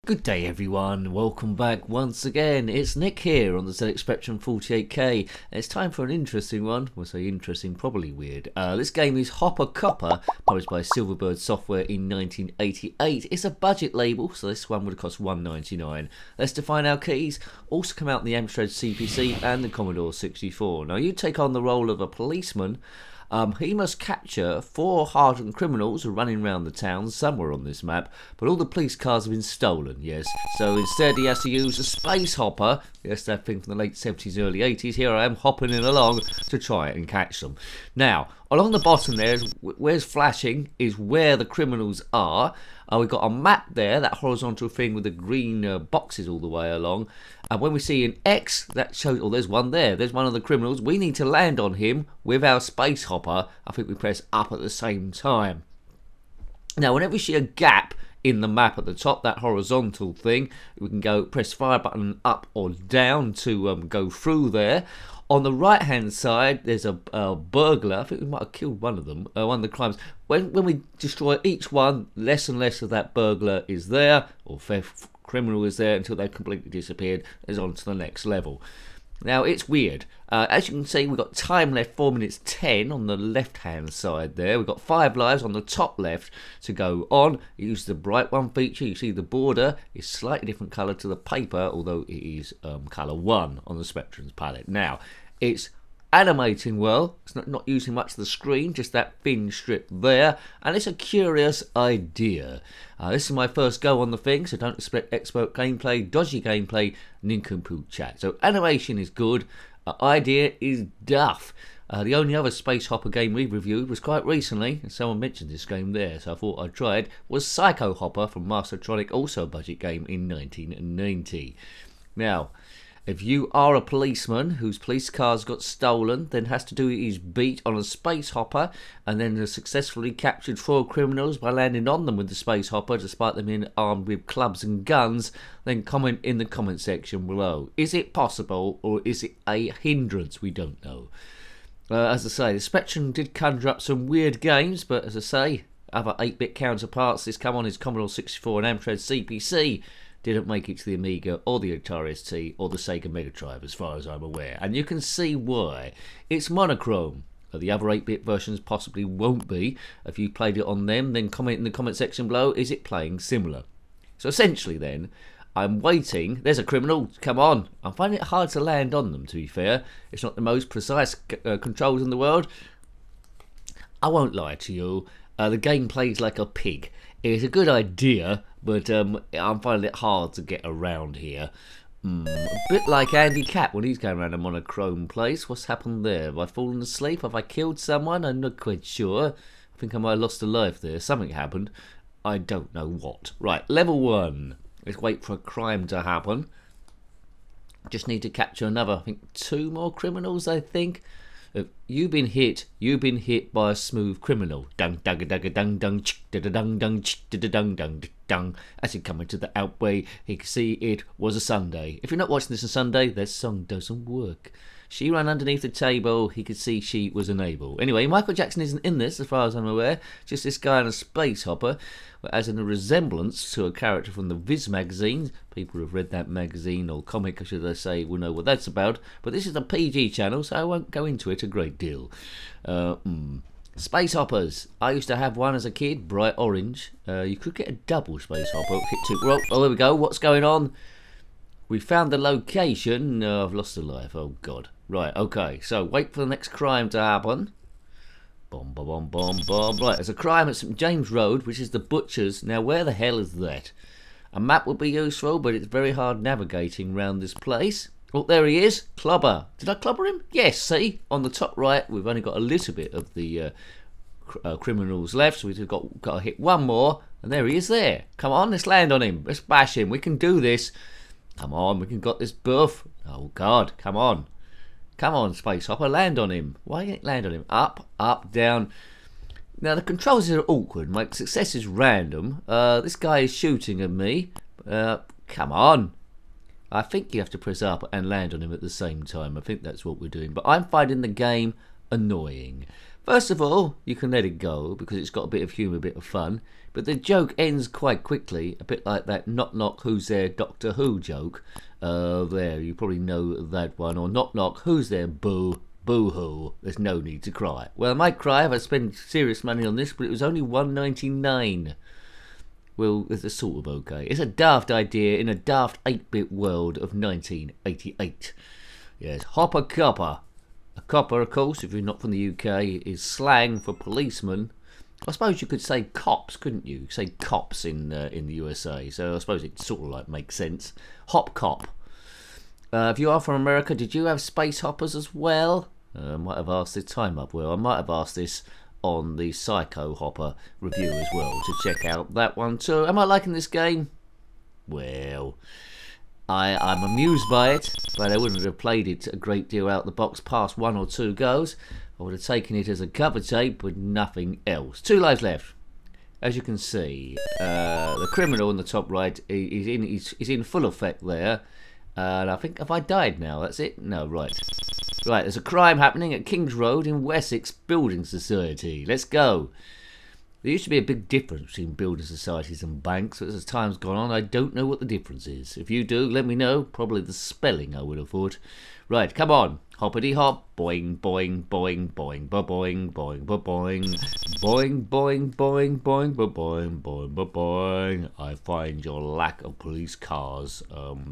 Good day everyone, welcome back once again. It's Nick here on the zxspectrum 48K, and it's time for an interesting one. We'll say interesting, probably weird. This game is Hopper Copper, published by Silverbird Software in 1988. It's a budget label, so this one would cost $1.99. Let's define our keys. Also come out in the Amstrad CPC and the Commodore 64. Now you take on the role of a policeman. He must capture 4 hardened criminals who are running around the town somewhere on this map, but all the police cars have been stolen, yes. So instead he has to use a space hopper, yes, that thing from the late 70s, early 80s. Here I am hopping in along to try and catch them. Now, along the bottom there, where's flashing, is where the criminals are. We've got a map there, that horizontal thing with the green boxes all the way along. And when we see an X, that shows, oh, there's one there. There's one of the criminals. We need to land on him with our space hopper. I think we press up at the same time. Now, whenever we see a gap in the map at the top, that horizontal thing, we can go press fire button up or down to go through there. On the right hand side there's a burglar. I think we might have killed one of them, one of the crimes. When we destroy each one, less and less of that burglar is there, or theft criminal is there, until they've completely disappeared. Is on to the next level. Now it's weird. As you can see, we've got time left 4 minutes 10 on the left hand side there. We've got 5 lives on the top left to go on. Use the bright one feature. You see the border is slightly different colour to the paper, although it is colour 1 on the Spectrum's palette. Now it's animating well. It's not using much of the screen, just that thin strip there, and it's a curious idea. This is my first go on the thing, so don't expect expert gameplay, dodgy gameplay, nincompoop chat. So animation is good, idea is duff. The only other space hopper game we reviewed was quite recently, and someone mentioned this game there, so I thought I'd try it, was Psycho Hopper from Mastertronic, also a budget game in 1990. Now, if you are a policeman whose police cars got stolen, then has to do his beat on a space hopper, and then has successfully captured 4 criminals by landing on them with the space hopper, despite them being armed with clubs and guns, then comment in the comment section below. Is it possible, or is it a hindrance? We don't know. As I say, the Spectrum did conjure up some weird games, but as I say, other 8-bit counterparts, this come on his Commodore 64 and Amstrad CPC, didn't make it to the Amiga or the Atari ST or the Sega Mega Drive as far as I'm aware, and you can see why. It's monochrome. The other 8-bit versions possibly won't be. If you played it on them, then comment in the comment section below, is it playing similar? So essentially then, I'm waiting. There's a criminal, come on. I'm finding it hard to land on them, to be fair. It's not the most precise controls in the world. I won't lie to you, the game plays like a pig. It's a good idea, but I'm finding it hard to get around here. A bit like Andy Cat when he's going around a monochrome place. What's happened there? Have I fallen asleep? Have I killed someone? I'm not quite sure. I think I might have lost a life there. Something happened. I don't know what. Right, level 1. Let's wait for a crime to happen. Just need to capture another, I think 2 more criminals, I think. You've been hit by a smooth criminal. Dung dung dung dung dung dung dung dung dung dung. As he come into the outway, he could see it was a Sunday. If you're not watching this on Sunday, this song doesn't work. She ran underneath the table, he could see she was unable. Anyway, Michael Jackson isn't in this, as far as I'm aware. Just this guy in a space hopper, as in a resemblance to a character from the Viz magazine. People who have read that magazine, or comic, should I say, will know what that's about. But this is a PG channel, so I won't go into it a great deal. Space hoppers. I used to have one as a kid, bright orange. You could get a double space hopper. Hit 2. Oh, there we go. What's going on? We found the location. No, I've lost a life. Oh, God. Right, okay. So, wait for the next crime to happen. Bomb, bomb, bomb, bomb, bomb. Right, there's a crime at St James Road, which is the Butcher's. Now, where the hell is that? A map would be useful, but it's very hard navigating around this place. Oh, there he is. Clobber. Did I clobber him? Yes, see? On the top right, we've only got a little bit of the criminals left, so we've got to hit one more. And there he is there. Come on, let's land on him. Let's bash him. We can do this. Come on, we can got this buff. Oh, God, come on. Come on, Space Hopper, land on him. Why can't you land on him? Up, up, down. Now, the controls are awkward. My success is random. This guy is shooting at me. Come on. I think you have to press up and land on him at the same time. I think that's what we're doing. But I'm finding the game annoying. First of all, you can let it go because it's got a bit of humour, a bit of fun, but the joke ends quite quickly, a bit like that knock knock who's there Doctor Who joke. There, you probably know that one. Or knock knock who's there boo, boo hoo, there's no need to cry. Well, I might cry if I spend serious money on this, but it was only $1.99. Well, it's sort of okay. It's a daft idea in a daft 8-bit world of 1988. Yes, hopper copper. A copper, of course, if you're not from the UK, is slang for policeman. I suppose you could say cops, couldn't you? You could say cops in the USA, so I suppose it sort of like makes sense. Hop cop. If you are from America, did you have space hoppers as well? I might have asked this time up. Well, I might have asked this on the Psycho Hopper review as well to check out that one too. Am I liking this game? Well, I'm amused by it, but I wouldn't have played it a great deal out the box past 1 or 2 goes. I would have taken it as a cover tape with nothing else. 2 lives left. As you can see, the criminal on the top right is in full effect there. And I think, have I died now? That's it? No, right. Right, there's a crime happening at King's Road in Wessex Building Society. Let's go. There used to be a big difference between building societies and banks, but as time's gone on, I don't know what the difference is. If you do, let me know. Probably the spelling, I would have thought. Right, come on. Hoppity hop. Boing, boing, boing, boing, boing, boing, boing, boing, boing, boing, boing, boing, boing, boing. I find your lack of police cars,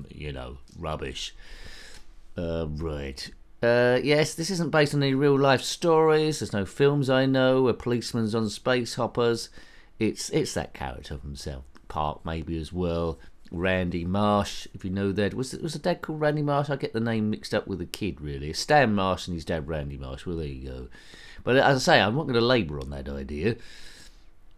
you know, rubbish. Right. Yes, this isn't based on any real life stories. There's no films I know. A policeman's on space hoppers. It's that character from South Park maybe as well. Randy Marsh, if you know that. Was a dad called Randy Marsh? I get the name mixed up with a kid really. Stan Marsh and his dad Randy Marsh. Well, there you go. But as I say, I'm not going to labour on that idea.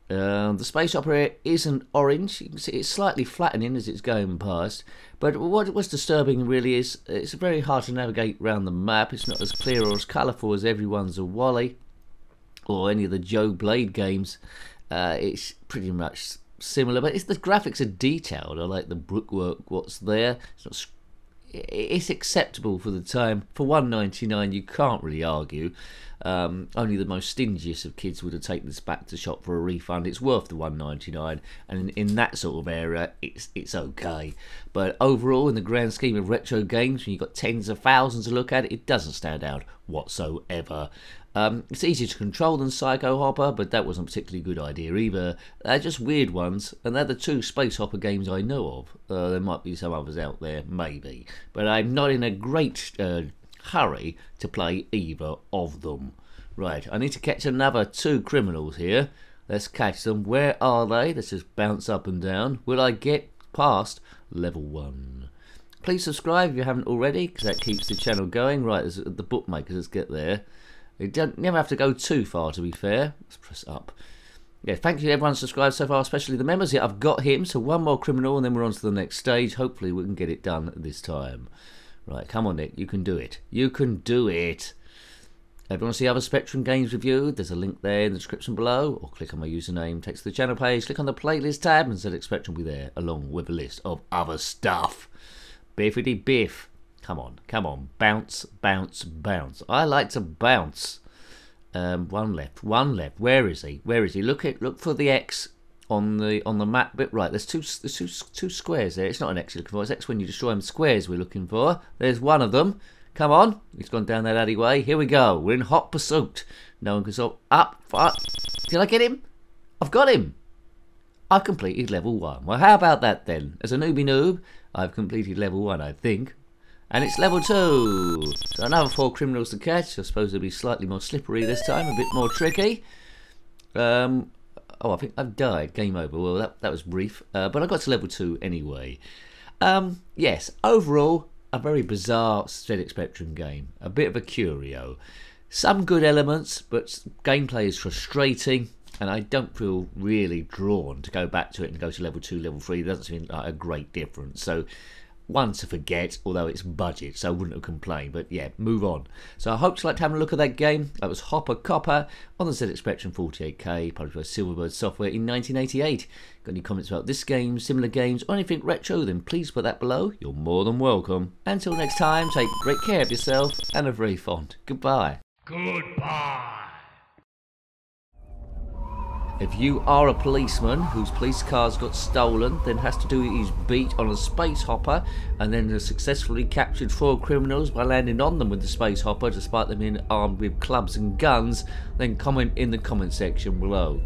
The space opera isn't orange. You can see it's slightly flattening as it's going past. But what's disturbing really is it's very hard to navigate around the map. It's not as clear or as colourful as Everyone's a Wally or any of the Joe Blade games. It's pretty much similar, but the graphics are detailed. I like the brickwork, what's there. It's acceptable for the time. For $1.99 you can't really argue. Only the most stingiest of kids would have taken this back to shop for a refund. It's worth the $1.99, and in that sort of area it's okay. But overall, in the grand scheme of retro games, when you've got tens of thousands to look at, it doesn't stand out whatsoever. It's easier to control than Psycho Hopper, but that wasn't a particularly good idea either. They're just weird ones, and they're the 2 Space Hopper games I know of. There might be some others out there, maybe. But I'm not in a great hurry to play either of them. Right, I need to catch another 2 criminals here. Let's catch them. Where are they? Let's just bounce up and down. Will I get past level 1? Please subscribe if you haven't already, because that keeps the channel going. Right, there's the bookmakers. Let's get there. You never have to go too far, to be fair. Let's press up. Yeah, thank you to everyone subscribed so far, especially the members. Yeah, I've got him, so 1 more criminal, and then we're on to the next stage. Hopefully we can get it done this time. Right, come on, Nick. You can do it. You can do it. If you want to see other Spectrum games reviewed, there's a link there in the description below, or click on my username, takes to the channel page, click on the playlist tab, and ZX Spectrum will be there, along with a list of other stuff. Biffity biff. Come on, come on. Bounce, bounce, bounce. I like to bounce. 1 left, 1 left. Where is he? Where is he? Look for the X on the map bit. Right, there's two squares there. It's not an X you're looking for. It's X when you destroy them. Squares we're looking for. There's one of them. Come on. He's gone down that alleyway. Here we go. We're in hot pursuit. No one can stop. Up. Did I get him? I've got him. I've completed level 1. Well, how about that then? As a newbie noob, I've completed level 1, I think. And it's level 2. So another 4 criminals to catch. I suppose they'll be slightly more slippery this time, a bit more tricky. Oh, I think I've died. Game over. Well, that was brief. But I got to level 2 anyway. Yes, overall, a very bizarre ZX Spectrum game. A bit of a curio. Some good elements, but gameplay is frustrating. And I don't feel really drawn to go back to it and go to level 2, level 3. It doesn't seem like a great difference. So, one to forget, although it's budget, so I wouldn't have complained. But yeah, move on. So I hope you liked having a look at that game. That was Hopper Copper on the ZX Spectrum 48K, published by Silverbird Software in 1988. Got any comments about this game, similar games, or anything retro, then please put that below. You're more than welcome. Until next time, take great care of yourself and a very fond goodbye. Goodbye. If you are a policeman whose police car's got stolen, then has to do his beat on a space hopper, and then has successfully captured 4 criminals by landing on them with the space hopper despite them being armed with clubs and guns, then comment in the comment section below.